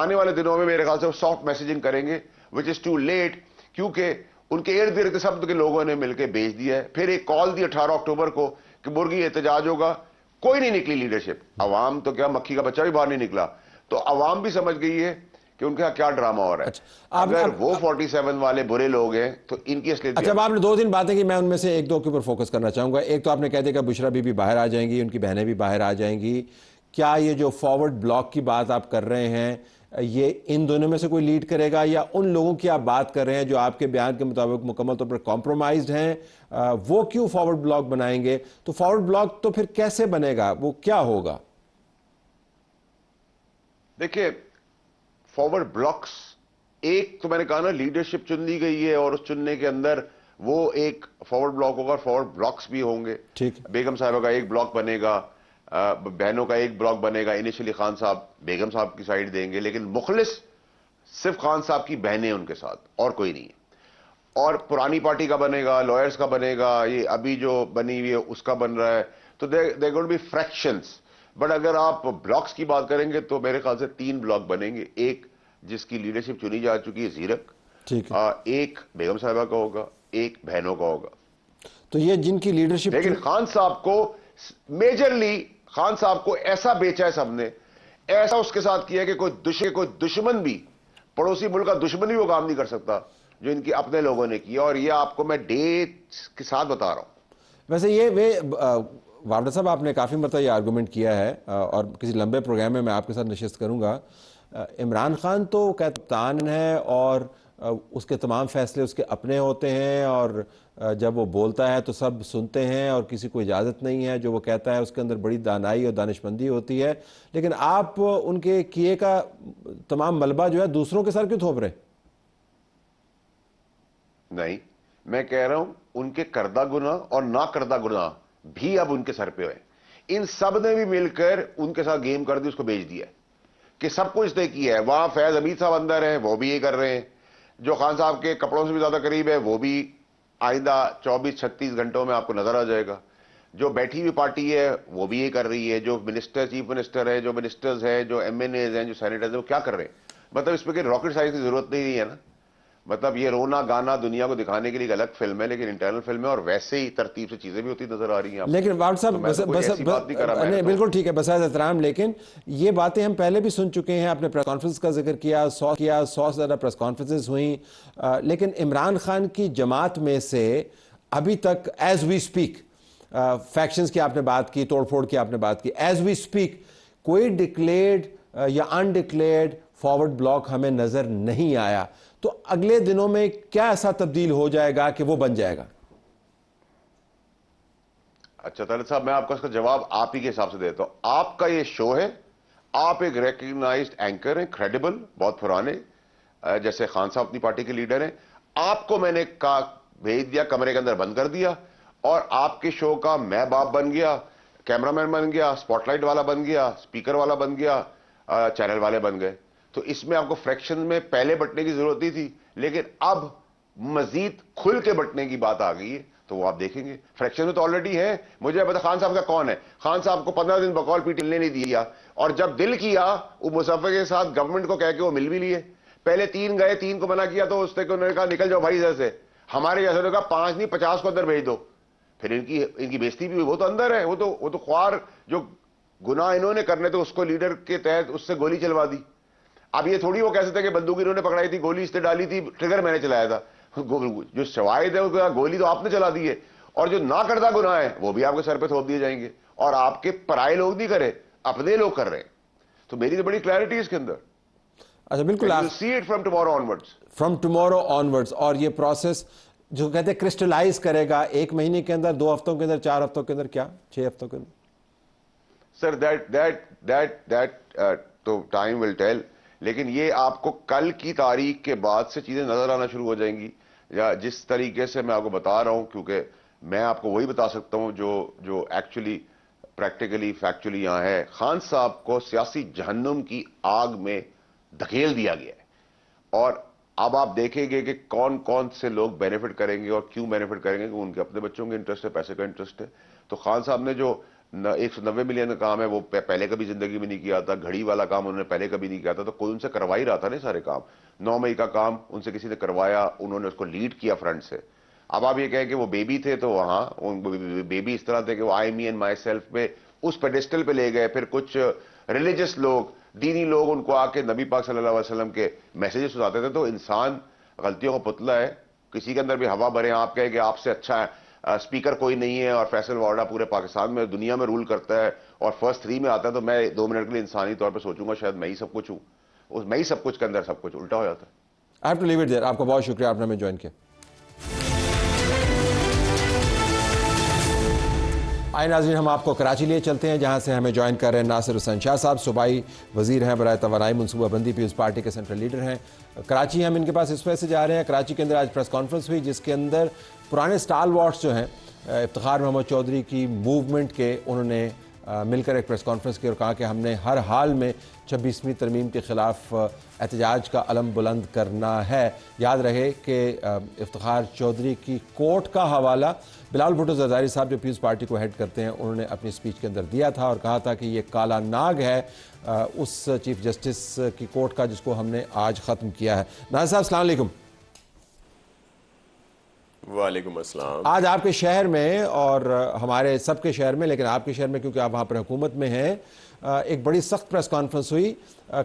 آنے والے دنوں میں میرے خیال سے وہ سافٹ میسیجنگ کریں گے وچ از ٹو لیٹ, کیونکہ ان کے ارد گرد سب کے لوگوں نے مل کے بھیج دیا ہے. پھر ایک کال دی 18 اکتوبر کو کہ مرغی احتجاج ہوگا, کوئی نہیں نکلی لیڈرشپ. عوام تو کیا, مکھی کا بچہ بھی باہر نہیں نکلا. تو عوام بھی سمجھ گئی ہے کہ ان کا کیا ڈرامہ ہو رہا ہے. اگر وہ 47 والے برے لوگ ہیں تو ان کی اصلیت. اچھا, آپ نے 2 دن باتیں کی, میں ان میں سے 1-2 کے اوپر فوکس کرنا چاہوں گا. ایک تو آپ نے کہہ دیا کہ بشرا بی باہر آ جائیں گی, ان کی بہنیں بھی باہر آ جائیں گی. کیا یہ جو فارورڈ بلاک کی بات آپ کر رہے ہیں یہ ان دونوں میں سے کوئی لیڈ کرے گا, یا ان لوگوں کی آپ بات کر رہے ہیں جو آپ کے بیان کے مطابق مکمل طور پر کمپرومائزڈ ہیں, وہ کیوں فارورڈ بلاک بنائیں گے؟ تو فارورڈ بلاک تو پھر کیسے بنے گا, وہ کیا ہوگا؟ دیکھیں, فارورڈ بلاکس, ایک تو میں نے کہا نا لیڈرشپ چن لی گئی ہے اور اس چننے کے اندر وہ ایک فارورڈ بلاک ہوگا, فارورڈ بلاکس بھی ہوں گے. بیگم صاحبہ کا ایک بلاک بنے گا, بہنوں کا ایک بلاک بنے گا. انیشلی خان صاحب بیگم صاحب کی سائڈ دیں گے, لیکن مخلص صرف خان صاحب کی بہنیں ان کے ساتھ, اور کوئی نہیں. اور پرانی پارٹی کا بنے گا, لائرز کا بنے گا, یہ ابھی جو بنی ہوئی ہے اس کا بن رہا ہے. تو they going to be fractions. But اگر آپ بلاکس کی بات کریں گے تو میرے خیال سے 3 بلاک بنیں گے. ایک جس کی لیڈرشپ چنی جا چکی ہے زیرک, ایک بیگم صاحبہ کا ہوگا, ایک بہنوں کا ہوگا. تو یہ جن کی لیڈرشپ, لیکن خان صاحب کو میجرلی خان صاحب کو ایسا بیچا ہے سب نے, ایسا اس کے ساتھ کیا کہ کوئی دشمن بھی, پڑوسی ملک کا دشمن بھی وہ کام نہیں کر سکتا جو ان کی اپنے لوگوں نے کیا. اور یہ آپ کو میں ڈیٹ کے ساتھ بتا رہا ہوں. ویسے یہ وارڈر صاحب آپ نے کافی مرتبہ یہ آرگومنٹ کیا ہے, اور کسی لمبے پروگرام میں آپ کے ساتھ نشست کروں گا. عمران خان تو کپتان ہے اور اس کے تمام فیصلے اس کے اپنے ہوتے ہیں, اور جب وہ بولتا ہے تو سب سنتے ہیں اور کسی کو اجازت نہیں ہے. جو وہ کہتا ہے اس کے اندر بڑی دانائی اور دانشمندی ہوتی ہے. لیکن آپ ان کے کیے کا تمام ملبہ جو ہے دوسروں کے سر کیوں تھوپ رہے؟ نہیں, میں کہہ رہا ہوں ان کے کردہ گناہ اور نہ کردہ گناہ بھی اب ان کے سر پہ ہوئے. ان سب نے بھی مل کر ان کے ساتھ گیم کر دی, اس کو بیچ دیا کہ سب کچھ نے کیا ہے. وہاں فیض حمید صاحب اندر ہیں, وہ بھی یہ کر رہے ہیں. جو خان صاحب کے کپڑوں سے بھی زیادہ قریب ہے وہ بھی آئندہ 24-36 گھنٹوں میں آپ کو نظر آ جائے گا. جو بیٹھی ہوئی پارٹی ہے وہ بھی یہ کر رہی ہے. جو منسٹر, چیف منسٹر ہے, جو منسٹرز ہیں, جو ایم این ایز ہیں, جو سینیٹرز ہیں, وہ کیا کر رہے ہیں. مطلب اس پہ کہ راکٹ سائنس کی ضرورت نہیں ہے نا. مطلب یہ رونا گانا دنیا کو دکھانے کے لیے ایک الگ فلم ہے, لیکن انٹرنل فلم ہے, اور ویسے ہی ترتیب سے چیزیں بھی ہوتی نظر آ رہی ہیں. لیکن وارڈ صاحب بالکل ٹھیک ہے, بسائے احترام, لیکن یہ باتیں ہم پہلے بھی سن چکے ہیں. آپ نے پریس کانفرنس کا ذکر کیا, 100 سے زیادہ پریس کانفرنسز ہوئیں, لیکن عمران خان کی جماعت میں سے ابھی تک ایز وی سپیک, فیکشنز کی آپ نے بات کی, توڑ پھوڑ کی آپ نے بات کی, ایز وی سپیک کوئی ڈکلیئرڈ یا انڈکلیئرڈ فارورڈ بلاک ہمیں نظر نہیں آیا، تو اگلے دنوں میں کیا ایسا تبدیل ہو جائے گا کہ وہ بن جائے گا؟ اچھا طالب صاحب، میں آپ کو اس کا جواب آپ ہی کے حساب سے دیتا ہوں. آپ کا یہ شو ہے، آپ ایک ریکگنائزڈ اینکر ہیں، کریڈیبل، بہت پرانے، جیسے خان صاحب اپنی پارٹی کے لیڈر ہیں. آپ کو میں نے کہا بھیج دیا، کمرے کے اندر بند کر دیا، اور آپ کے شو کا میں باپ بن گیا، کیمرہ مین بن گیا، سپاٹ لائٹ والا بن گیا، اسپیکر والا بن گیا، چینل والے بن گئے. تو اس میں آپ کو فریکشن میں پہلے بٹنے کی ضرورت نہیں تھی، لیکن اب مزید کھل کے بٹنے کی بات آ گئی ہے، تو وہ آپ دیکھیں گے. فریکشن میں تو آلریڈی ہے. مجھے پتا خان صاحب کا کون ہے. خان صاحب کو 15 دن بقول پی ٹی نے نہیں دیا، اور جب دل کیا وہ مصفے کے ساتھ گورنمنٹ کو کہہ کے وہ مل بھی لیے. پہلے 3 گئے، 3 کو منع کیا تو اس نے انہوں نے کہا نکل جاؤ بھائی ادھر سے. ہمارے جیسے نے کہا 5 نہیں 50 کو اندر بھیج دو. پھر ان کی بےزتی بھی ہوئی. وہ تو اندر ہے، وہ تو خوار جو گناہ انہوں نے کرنے تھے اس کو لیڈر کے تحت اس سے گولی چلوا دی. اب یہ تھوڑی وہ کہہ سکتے کہ بندوق انہوں نے پکڑائی تھی، گولی اس نے ڈالی تھی، ٹریگر میں نے چلایا تھا. جو شواہد ہے گولی تو آپ نے چلا دی ہے، اور جو نہ کردہ گناہ ہے وہ بھی آپ کے سر پہ تھوپ دیے جائیں گے. اور آپ کے پرائے لوگ نہیں کرے، اپنے لوگ کر رہے ہیں. تو میری تو بڑی کلیئرٹی اس کے اندر. اچھا بالکل، see it from tomorrow onwards. From tomorrow onwards. اور یہ پروسیس جو کہتے ہیں کرسٹلائز کرے گا 1 مہینے کے اندر، 2 ہفتوں کے اندر، 4 ہفتوں کے اندر، کیا 6 ہفتوں کے اندر؟ سر دیٹ تو ٹائم ول ٹیل. لیکن یہ آپ کو کل کی تاریخ کے بعد سے چیزیں نظر آنا شروع ہو جائیں گی، یا جس طریقے سے میں آپ کو بتا رہا ہوں، کیونکہ میں آپ کو وہی بتا سکتا ہوں جو ایکچولی پریکٹیکلی فیکچولی یہاں ہے. خان صاحب کو سیاسی جہنم کی آگ میں دھکیل دیا گیا ہے، اور اب آپ دیکھیں گے کہ کون کون سے لوگ بینیفٹ کریں گے اور کیوں بینیفٹ کریں گے. کہ ان کے اپنے بچوں کے انٹرسٹ ہے، پیسے کا انٹرسٹ ہے. تو خان صاحب نے جو 190 ملین کا کام ہے وہ پہلے کبھی زندگی میں نہیں کیا تھا. گھڑی والا کام انہوں نے پہلے کبھی نہیں کیا تھا. تو کوئی ان سے کروا ہی رہا تھا نا سارے کام. 9 مئی کا کام ان سے کسی نے کروایا، انہوں نے اس کو لیڈ کیا فرنٹ سے. اب آپ یہ کہیں کہ وہ بیبی تھے، تو وہاں بیبی اس طرح تھے کہ وہ آئی می اینڈ مائی سیلف پہ اس پیڈسٹل پہ لے گئے. پھر کچھ ریلیجس لوگ، دینی لوگ ان کو آ کے نبی پاک صلی اللہ علیہ وسلم کے میسیجز سناتے تھے. تو انسان غلطیوں کا پتلا ہے. کسی کے اندر بھی ہوا بھرے، آپ کہیں کہ آپ سے اچھا اسپیکر کوئی نہیں ہے اور فیصل وارڈا پورے پاکستان میں دنیا میں رول کرتا ہے اور فرسٹ 3 میں آتا ہے، تو میں 2 منٹ کے لیے انسانی طور پہ سوچوں گا شاید میں ہی سب کچھ ہوں. میں ہی سب کچھ کے اندر سب کچھ الٹا ہو جاتا ہے. I have to leave it there. آپ کا بہت شکریہ، آپ نے ہمیں جوائن کیا. آئے ناظرین، ہم آپ کو کراچی لیے چلتے ہیں، جہاں سے ہمیں جوائن کر رہے ہیں ناصر حسین شاہ صاحب. صوبائی وزیر ہیں برائے توانائی منصوبہ بندی، پیپلز پارٹی کے سینٹرل لیڈر ہیں. کراچی ہم ان کے پاس اس وجہ سے جا رہے ہیں، کراچی کے اندر آج پریس کانفرنس ہوئی جس کے اندر پرانے سٹال وارڈز جو ہیں افتخار محمد چودھری کی موومنٹ کے، انہوں نے مل کر ایک پریس کانفرنس کی اور کہا کہ ہم نے ہر حال میں 26ویں ترمیم کے خلاف احتجاج کا علم بلند کرنا ہے. یاد رہے کہ افتخار چودھری کی کوٹ کا حوالہ بلال بھٹو زرداری صاحب جو پیپلز پارٹی کو ہیڈ کرتے ہیں، انہوں نے اپنی سپیچ کے اندر دیا تھا اور کہا تھا کہ یہ کالا ناگ ہے اس چیف جسٹس کی کوٹ کا جس کو ہم نے آج ختم کیا ہے. ناصر صاحب السلام علیکم. وعلیکم السلام. آج آپ کے شہر میں اور ہمارے سب کے شہر میں، لیکن آپ کے شہر میں کیونکہ آپ وہاں پر حکومت میں ہیں، ایک بڑی سخت پریس کانفرنس ہوئی.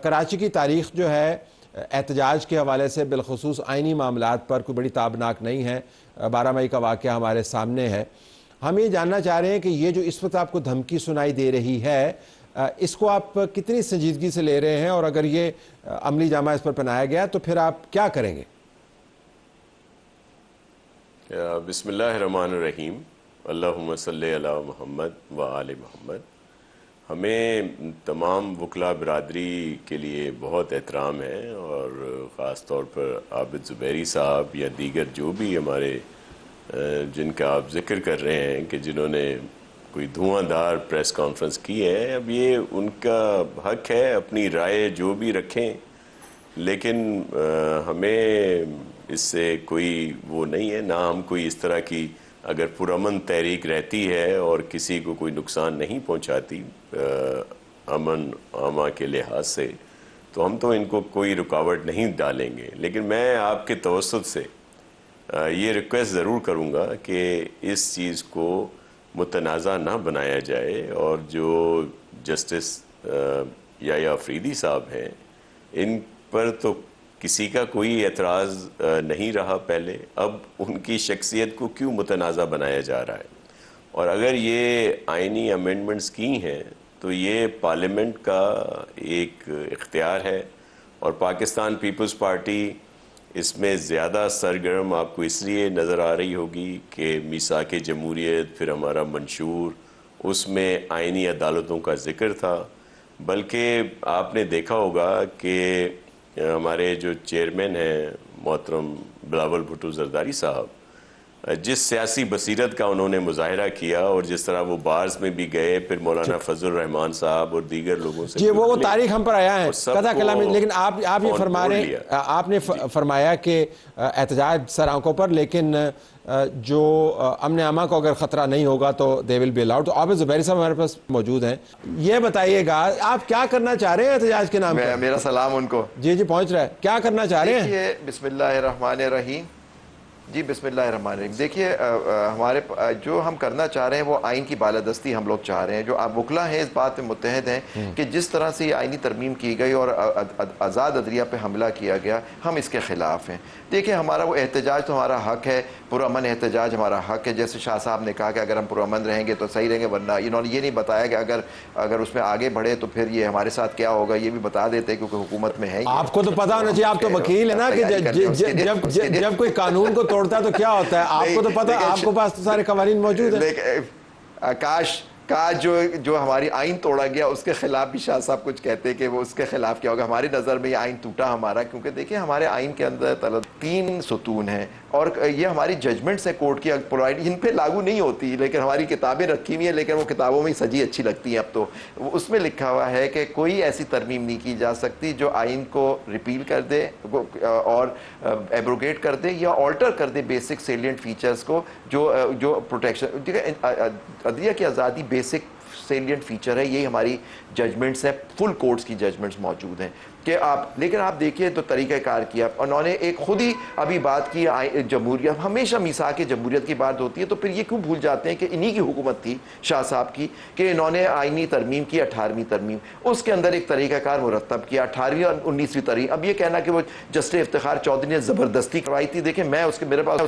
کراچی کی تاریخ جو ہے احتجاج کے حوالے سے بالخصوص آئینی معاملات پر کوئی بڑی تابناک نہیں ہے. 12 مئی کا واقعہ ہمارے سامنے ہے. ہم یہ جاننا چاہ رہے ہیں کہ یہ جو اس وقت آپ کو دھمکی سنائی دے رہی ہے، اس کو آپ کتنی سنجیدگی سے لے رہے ہیں، اور اگر یہ عملی جامہ اس پر پہنایا گیا تو پھر آپ کیا کریں گے؟ بسم اللہ الرحمن الرحیم. اللہم صلی علی محمد و آل محمد. ہمیں تمام وکلا برادری کے لیے بہت احترام ہے، اور خاص طور پر عابد زبیری صاحب یا دیگر جو بھی ہمارے جن کا آپ ذکر کر رہے ہیں کہ جنہوں نے کوئی دھواں دار پریس کانفرنس کی ہے. اب یہ ان کا حق ہے، اپنی رائے جو بھی رکھیں، لیکن ہمیں اس سے کوئی وہ نہیں ہے. نہ ہم کوئی اس طرح کی، اگر پرامن تحریک رہتی ہے اور کسی کو کوئی نقصان نہیں پہنچاتی امن عامہ کے لحاظ سے، تو ہم تو ان کو کوئی رکاوٹ نہیں ڈالیں گے. لیکن میں آپ کے توسط سے یہ ریکویسٹ ضرور کروں گا کہ اس چیز کو متنازع نہ بنایا جائے، اور جو جسٹس یحییٰ آفریدی صاحب ہیں ان پر تو کسی کا کوئی اعتراض نہیں رہا پہلے. اب ان کی شخصیت کو کیوں متنازع بنایا جا رہا ہے؟ اور اگر یہ آئینی امینڈمنٹس کی ہیں تو یہ پارلیمنٹ کا ایک اختیار ہے، اور پاکستان پیپلز پارٹی اس میں زیادہ سرگرم آپ کو اس لیے نظر آ رہی ہوگی کہ میثاق جمہوریت، پھر ہمارا منشور، اس میں آئینی عدالتوں کا ذکر تھا، بلکہ آپ نے دیکھا ہوگا کہ ہمارے جو چیئرمین ہیں محترم بلاول بھٹو زرداری صاحب، جس سیاسی بصیرت کا انہوں نے مظاہرہ کیا اور جس طرح وہ بارز میں بھی گئے، پھر مولانا فضل الرحمان صاحب اور دیگر لوگوں سے جی وہ تاریخ ہم پر آیا ہے قطع کلام، لیکن آپ یہ فرما رہے ہیں، آپ نے فرمایا کہ احتجاج سر آنکھوں پر، لیکن جو امن عامہ کو اگر خطرہ نہیں ہوگا تو دے ول بی الاؤڈ۔ تو عابد زبیری صاحب ہمارے پاس موجود ہیں، یہ بتائیے گا آپ کیا کرنا چاہ رہے ہیں احتجاج کے نام پر؟ میرا سلام ان کو۔ جی پہنچ رہا ہے، کیا کرنا چاہ رہے ہیں؟ دیکھیے بسم اللہ الرحمن الرحیم، جی بسم اللہ الرحمن الرحیم۔ دیکھیے ہمارے جو ہم کرنا چاہ رہے ہیں وہ آئین کی بالادستی ہم لوگ چاہ رہے ہیں۔ جو آپ وکلا ہیں اس بات میں متحد ہیں کہ جس طرح سے یہ آئینی ترمیم کی گئی اور آزاد عدلیہ پہ حملہ کیا گیا، ہم اس کے خلاف ہیں۔ دیکھیں ہمارا وہ احتجاج تو ہمارا حق ہے، پرامن احتجاج ہمارا حق ہے۔ جیسے شاہ صاحب نے کہا کہ اگر ہم پرامن رہیں گے تو صحیح رہیں گے، ورنہ انہوں نے یہ نہیں بتایا کہ اگر اس میں آگے بڑھے تو پھر یہ ہمارے ساتھ کیا ہوگا، یہ بھی بتا دیتے کیونکہ حکومت میں ہے۔ آپ کو تو پتہ ہونا چاہیے، آپ تو وکیل ہیں نا، کہ جب کوئی قانون کو توڑتا ہے تو کیا ہوتا ہے، آپ کو تو پتہ، آپ کو پاس تو سارے قوانین موجود ہیں۔ کاش جو ہماری آئین توڑا گیا اس کے خلاف بھی شاہ صاحب کچھ کہتے ہیں کہ وہ اس کے خلاف کیا ہوگا۔ ہماری نظر میں یہ آئین ٹوٹا ہمارا، کیونکہ دیکھیں ہمارے آئین کے اندر 3 ستون ہیں اور یہ ہماری ججمنٹس ہیں کورٹ کی پرووائڈ، ان پہ لاگو نہیں ہوتی، لیکن ہماری کتابیں رکھی ہوئی ہیں، لیکن وہ کتابوں میں سجی اچھی لگتی ہیں اب تو۔ اس میں لکھا ہوا ہے کہ کوئی ایسی ترمیم نہیں کی جا سکتی جو آئین کو ریپیل کر دے اور ایبروگیٹ کر دے یا آلٹر کر دے بیسک سیلینٹ فیچرز کو، جو پروٹیکشن عدلیہ کی آزادی بیسک سیلینٹ فیچر ہے۔ یہی ہماری ججمنٹس ہیں، فل کورٹس کی ججمنٹس موجود ہیں کہ لیکن آپ دیکھیے تو طریقہ کار کیا انہوں نے، ایک خود ہی ابھی بات کی جمہوریت، ہمیشہ میثاق جمہوریت کی بات ہوتی ہے تو پھر یہ کیوں بھول جاتے ہیں کہ انہی کی حکومت تھی شاہ صاحب کی کہ انہوں نے آئینی ترمیم کی 18ویں ترمیم، اس کے اندر ایک طریقہ کار مرتب کیا 18ویں اور 19ویں ترمیم۔ اب یہ کہنا کہ وہ جسٹس افتخار چودھری نے زبردستی کروائی تھی، دیکھیں میں میرے پاس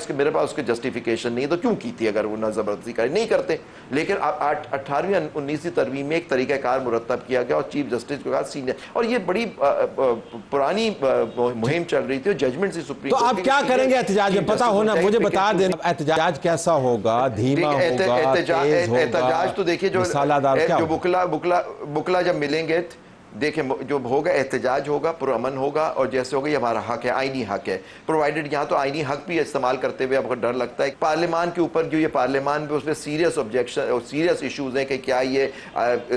اس کے جسٹیفیکیشن نہیں، تو کیوں کی تھی اگر وہ نہ زبردستی کرے، نہیں کرتے۔ لیکن اب 18ویں اور 19ویں ترمیم میں ایک طریقہ کار مرتب کیا گیا اور چیف جسٹس کے بعد سینئر، اور یہ بڑی پرانی مہم چل رہی تھی، ججمنٹ سے سپریم۔ تو آپ کیا کریں گے احتجاج میں؟ پتہ ہونا مجھے بتا دیں، احتجاج کیسا ہوگا؟ دھیما ہوگا، تیز ہوگا، احتجاج تو دیکھیے جو بکلا جب ملیں گے، دیکھیں جو ہوگا احتجاج ہوگا، پرامن ہوگا، اور جیسے ہوگا یہ ہمارا حق ہے، آئینی حق ہے، پرووائڈڈ یہاں تو آئینی حق بھی استعمال کرتے ہوئے آپ کو ڈر لگتا ہے پارلیمان کے اوپر، جو یہ پارلیمان میں اس میں سیریس آبجیکشن اور سیریس ایشوز ہیں کہ کیا یہ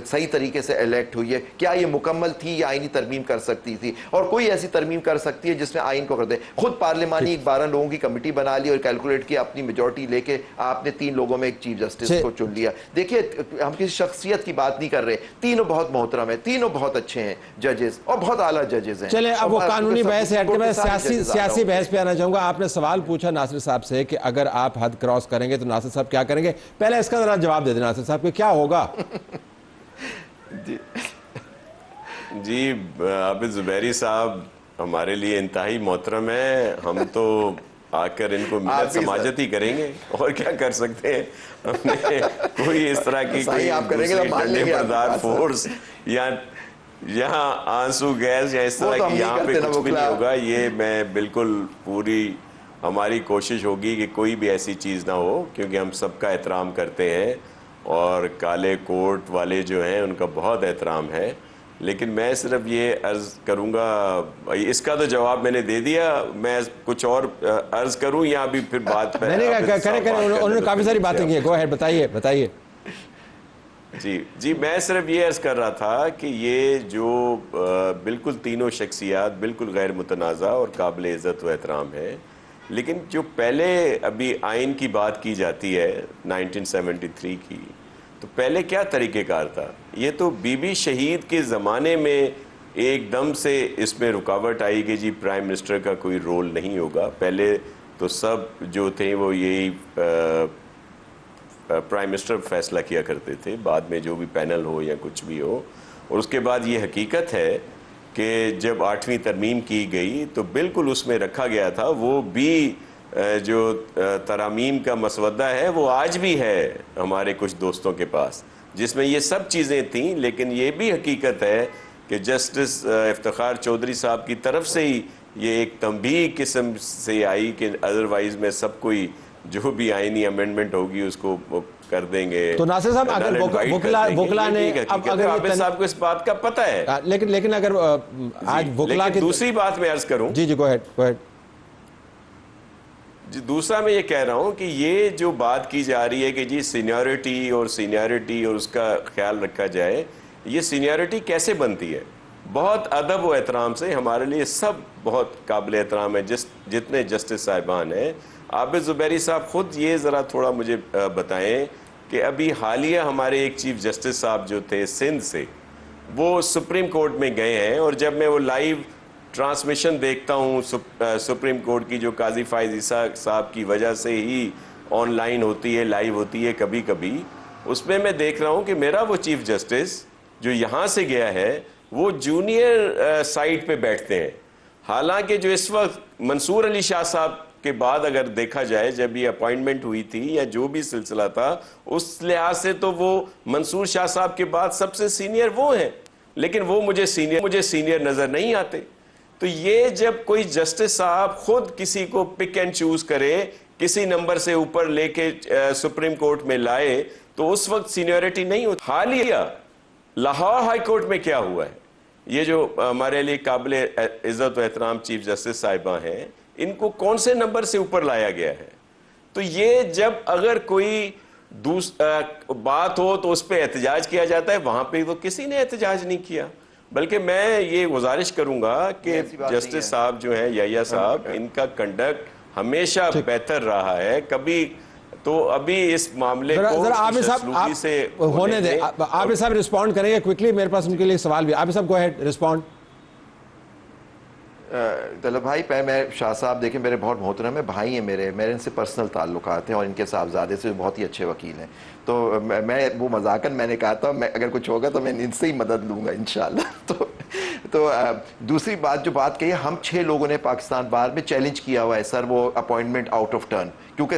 صحیح طریقے سے الیکٹ ہوئی ہے، کیا یہ مکمل تھی یا آئینی ترمیم کر سکتی تھی، اور کوئی ایسی ترمیم کر سکتی ہے جس میں آئین کو کر دے۔ خود پارلیمانی 12 لوگوں کی کمیٹی بنا لی اور کیلکولیٹ کیا، اپنی میجورٹی لے کے آپ نے 3 لوگوں میں ایک چیف جسٹس کو چن لیا۔ دیکھیے ہم کسی شخصیت کی بات نہیں کر رہے، تینوں بہت محترم ہیں، تینوں بہت اچھے ہیں ججز اور بہت اعلیٰ ججز ہیں۔ چلیں اب وہ قانونی بحث ہے، میں سیاسی بحث پہ آنا چاہوں گا۔ آپ نے سوال پوچھا ناصر صاحب سے کہ اگر آپ حد کراس کریں گے تو ناصر صاحب کیا کریں گے؟ پہلے اس کا ذرا جواب دے دیں ناصر صاحب کہ کیا ہوگا۔ جی عابد زبیری صاحب ہمارے لیے انتہائی محترم ہیں، ہم تو آ کر ان کو ملت سماجت ہی کریں گے، اور کیا کر سکتے ہیں۔ ہم نے کوئی اس طرح کی کوئی ڈنڈے بردار فورس یا یہاں آنسو گیس یا اس طرح کی یہاں پہ کچھ بھی نہیں ہوگا۔ یہ میں بالکل پوری ہماری کوشش ہوگی کہ کوئی بھی ایسی چیز نہ ہو، کیونکہ ہم سب کا احترام کرتے ہیں اور کالے کوٹ والے جو ہیں ان کا بہت احترام ہے۔ لیکن میں صرف یہ عرض کروں گا، اس کا تو جواب میں نے دے دیا، میں کچھ اور عرض کروں یا ابھی پھر بات پہ؟ کریں انہوں نے کافی ساری باتیں کی ہیں، گو اہیڈ، بتائیے۔ جی میں صرف یہ عرض کر رہا تھا کہ یہ جو بالکل تینوں شخصیات بالکل غیر متنازع اور قابل عزت و احترام ہے، لیکن جو پہلے ابھی آئین کی بات کی جاتی ہے 1973 کی، تو پہلے کیا طریقہ کار تھا؟ یہ تو بی بی شہید کے زمانے میں ایک دم سے اس میں رکاوٹ آئی کہ جی پرائم منسٹر کا کوئی رول نہیں ہوگا۔ پہلے تو سب جو تھے وہ یہی پرائم منسٹر فیصلہ کیا کرتے تھے، بعد میں جو بھی پینل ہو یا کچھ بھی ہو۔ اور اس کے بعد یہ حقیقت ہے کہ جب 8ویں ترمیم کی گئی تو بالکل اس میں رکھا گیا تھا، وہ بھی جو ترامیم کا مسودہ ہے وہ آج بھی ہے ہمارے کچھ دوستوں کے پاس، جس میں یہ سب چیزیں تھیں، لیکن یہ بھی حقیقت ہے کہ جسٹس افتخار چودھری صاحب کی طرف سے ہی یہ ایک تنبیہ قسم سے آئی کہ ادروائز میں سب کوئی جو بھی آئینی امینڈمنٹ ہوگی اس کو کر دیں گے. تو ناصر صاحب اگر وکلا نے اب اگر حافظ صاحب کو اس بات کا پتہ ہے، لیکن اگر آج وکلا کی دوسری بات میں عرض کروں، جی گو ہیڈ. جی دوسرا میں یہ کہہ رہا ہوں کہ یہ جو بات کی جا رہی ہے کہ جی سینیورٹی اور اس کا خیال رکھا جائے، یہ سینیورٹی کیسے بنتی ہے؟ بہت ادب و احترام سے، ہمارے لیے سب بہت قابل احترام ہے جتنے جسٹس صاحبان ہیں. عابد زبیری صاحب خود یہ ذرا تھوڑا مجھے بتائیں کہ ابھی حالیہ ہمارے ایک چیف جسٹس صاحب جو تھے سندھ سے، وہ سپریم کورٹ میں گئے ہیں، اور جب میں وہ لائیو ٹرانسمیشن دیکھتا ہوں سپریم کورٹ کی جو قاضی فائز عیسیٰ صاحب کی وجہ سے ہی آن لائن ہوتی ہے، لائیو ہوتی ہے کبھی کبھی، اس میں دیکھ رہا ہوں کہ میرا وہ چیف جسٹس جو یہاں سے گیا ہے وہ جونیئر سائٹ پہ بیٹھتے ہیں. حالانکہ جو اس وقت منصور علی شاہ صاحب کے بعد اگر دیکھا جائے جب یہ اپوائنٹمنٹ ہوئی تھی یا جو بھی سلسلہ تھا، اس لحاظ سے تو وہ منصور شاہ صاحب کے بعد سب سے سینئر وہ ہیں، لیکن وہ مجھے سینئر نظر نہیں آتے. تو یہ جب کوئی جسٹس صاحب خود کسی کو پک اینڈ چوز کرے، کسی نمبر سے اوپر لے کے سپریم کورٹ میں لائے، تو اس وقت سینیورٹی نہیں ہوتی. حالیہ لاہور ہائی کورٹ میں کیا ہوا ہے، یہ جو ہمارے لیے قابل عزت و احترام چیف جسٹس صاحبہ ہیں، ان کو کون سے نمبر سے اوپر لایا گیا ہے؟ تو یہ جب اگر کوئی بات ہو تو اس پہ احتجاج کیا جاتا ہے، وہاں پہ تو کسی نے احتجاج نہیں کیا. بلکہ میں یہ گزارش کروں گا کہ جسٹس صاحب جو ہیں یحییٰ صاحب، ان کا کنڈکٹ ہمیشہ بہتر رہا ہے. کبھی تو ابھی اس معاملے کو عابد صاحب سے ہونے دیں. عابد صاحب رسپونڈ کریں گے کوئکلی، میرے پاس ان کے لیے سوال بھی. عابد صاحب گو ہیڈ رسپونڈ. طلب بھائی میں شاہ صاحب دیکھیں میرے بہت محترم ہیں، بھائی ہیں میرے ان سے پرسنل تعلقات ہیں، اور ان کے صاحبزادے سے بہت ہی اچھے وکیل ہیں. تو میں وہ مذاقاً میں نے کہا تھا میں اگر کچھ ہوگا تو میں ان سے ہی مدد لوں گا انشاءاللہ. تو دوسری بات جو بات کہی ہے، ہم 6 لوگوں نے پاکستان بار میں چیلنج کیا ہوا ہے سر وہ اپوائنٹمنٹ آؤٹ آف ٹرن، کیونکہ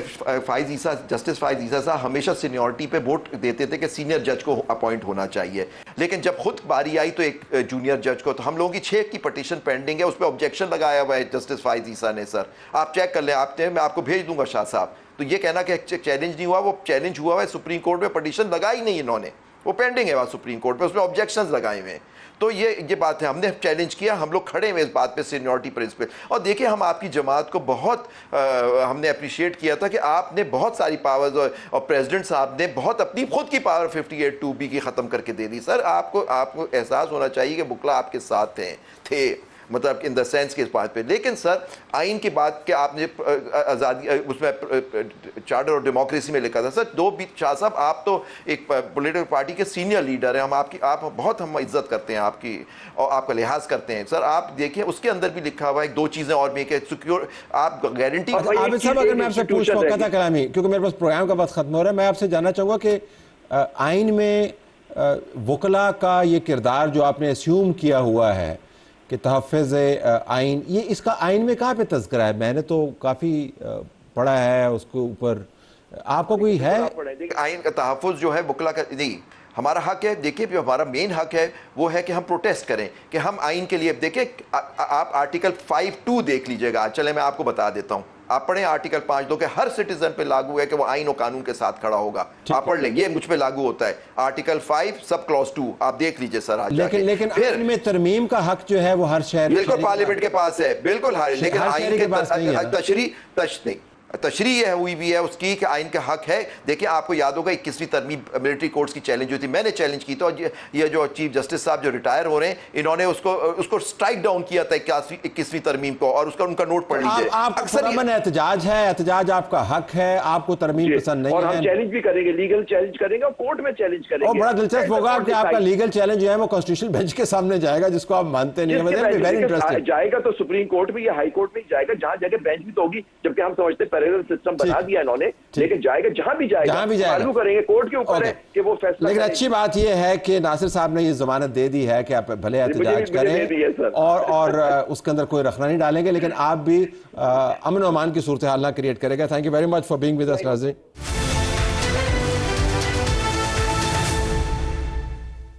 جسٹس فائز عیسیٰ صاحب ہمیشہ سینیورٹی پہ ووٹ دیتے تھے کہ سینئر جج کو اپوائنٹ ہونا چاہیے. لیکن جب خود باری آئی تو ایک جونیئر جج کو، تو ہم لوگوں کی 6 کی پٹیشن پینڈنگ ہے، اس پہ آبجیکشن لگایا ہوا ہے جسٹس فائز عیسیٰ نے. سر آپ چیک کر لیں، میں آپ کو بھیج دوں گا شاہ صاحب. تو یہ کہنا کہ چیلنج نہیں ہوا، وہ چیلنج ہوا ہے سپریم کورٹ میں، پٹیشن لگائی نہیں انہوں نے، وہ پینڈنگ ہے وہاں سپریم کورٹ پہ، اس میں آبجیکشنز لگائے ہوئے ہیں. تو یہ بات ہے، ہم نے چیلنج کیا، ہم لوگ کھڑے ہوئے اس بات پہ سینیورٹی پرنسپل. اور دیکھیں ہم آپ کی جماعت کو بہت ہم نے اپریشیٹ کیا تھا کہ آپ نے بہت ساری پاورز اور پریزیڈنٹ صاحب نے بہت اپنی خود کی پاور 58(2)B کی ختم کر کے دے دی. سر آپ کو احساس ہونا چاہیے کہ وکلا آپ کے ساتھ تھے مطلب ان دا سینس کے اس بات پہ. لیکن سر آئین کی بات کہ آپ نے آزادی اس میں چارٹر اور ڈیموکریسی میں لکھا تھا. سر شاہ صاحب آپ تو ایک پولیٹیکل پارٹی کے سینئر لیڈر ہیں، آپ بہت ہم عزت کرتے ہیں آپ کی اور آپ کا لحاظ کرتے ہیں. سر آپ دیکھیں اس کے اندر بھی لکھا ہوا ہے 2 چیزیں اور بھی کہ سیکیور آپ گارنٹی. عابد صاحب اگر میں آپ سے پوچھ موقع تھا کلامی، کیونکہ میرے پاس پروگرام کا وقت ختم ہو رہا ہے، میں آپ سے جاننا چاہوں گا کہ آئین میں وکلا کا یہ کردار جو آپ نے اسیوم کیا ہوا ہے کہ تحفظ آئین، یہ اس کا آئین میں کہاں پہ تذکرہ ہے؟ میں نے تو کافی پڑھا ہے اس کے اوپر، آپ کا کوئی ہے؟ آئین کا تحفظ جو ہے وکلا کا نہیں، ہمارا حق ہے. دیکھیں جو ہمارا مین حق ہے وہ ہے کہ ہم پروٹیسٹ کریں، کہ ہم آئین کے لیے دیکھیں. آپ آرٹیکل 5(2) دیکھ لیجئے گا، چلے میں آپ کو بتا دیتا ہوں. آپ پڑھیں آرٹیکل 5(2) کہ ہر سٹیزن پہ لاگو ہے کہ وہ آئین و قانون کے ساتھ کھڑا ہوگا. آپ پڑھ لیں، یہ مجھ پہ لاگو ہوتا ہے. آرٹیکل 5 سب کلاس 2 آپ دیکھ لیجئے سر. لیکن آئین میں ترمیم کا حق جو ہے وہ ہر شہر بالکل پارلیمنٹ کے پاس ہے، بالکل. لیکن آئین کے تشریح یہ ہوئی بھی ہے اس کی کہ آئین کا حق ہے. دیکھیں آپ کو یاد ہوگا 21ویں ترمیم ملٹری کورٹس کی چیلنج ہوئی تھی، میں نے چیلنج کی. تو یہ جو چیف جسٹس صاحب جو ریٹائر ہو رہے ہیں، انہوں نے اس کو سٹرائک ڈاؤن کیا تھا 21ویں ترمیم کو، اور ان کا نوٹ پڑھ لیجیے. آپ پرامن احتجاج ہے، احتجاج آپ کا حق ہے، آپ کو ترمیم پسند نہیں ہے، اور ہم چیلنج بھی کریں گے، لیگل چیلنج کریں گے اور کورٹ میں چیلنج کریں گے. اور بڑا دلچسپ ہوگا کہ آپ کا لیگل چیلنج جو ہے وہ کانسٹیٹیوشنل بینچ کے سامنے جائے گا، جس کو آپ مانتے نہیں ہیں. جائے گا تو سپریم کورٹ میں یا ہائی کورٹ میں جائے گا، جہاں جگہ بینچ بھی تو ہوگی، جبکہ ہم سمجھتے ہیں پیریلل سسٹم بنا دیا انہوں نے. لیکن جائے گا جہاں بھی جائے گا، معلوم کریں گے، کورٹ کے اوپر ہے کہ وہ فیصلہ. لیکن اچھی بات یہ ہے کہ ناصر صاحب نے یہ ضمانت دے دی ہے کہ آپ بھلے احتجاج کریں اور اس کے اندر کوئی رخنہ نہیں ڈالیں گے، لیکن آپ بھی امن و امان کی صورتحال نہ کریٹ کرے گا. Thank you very much for being with us ناظرین.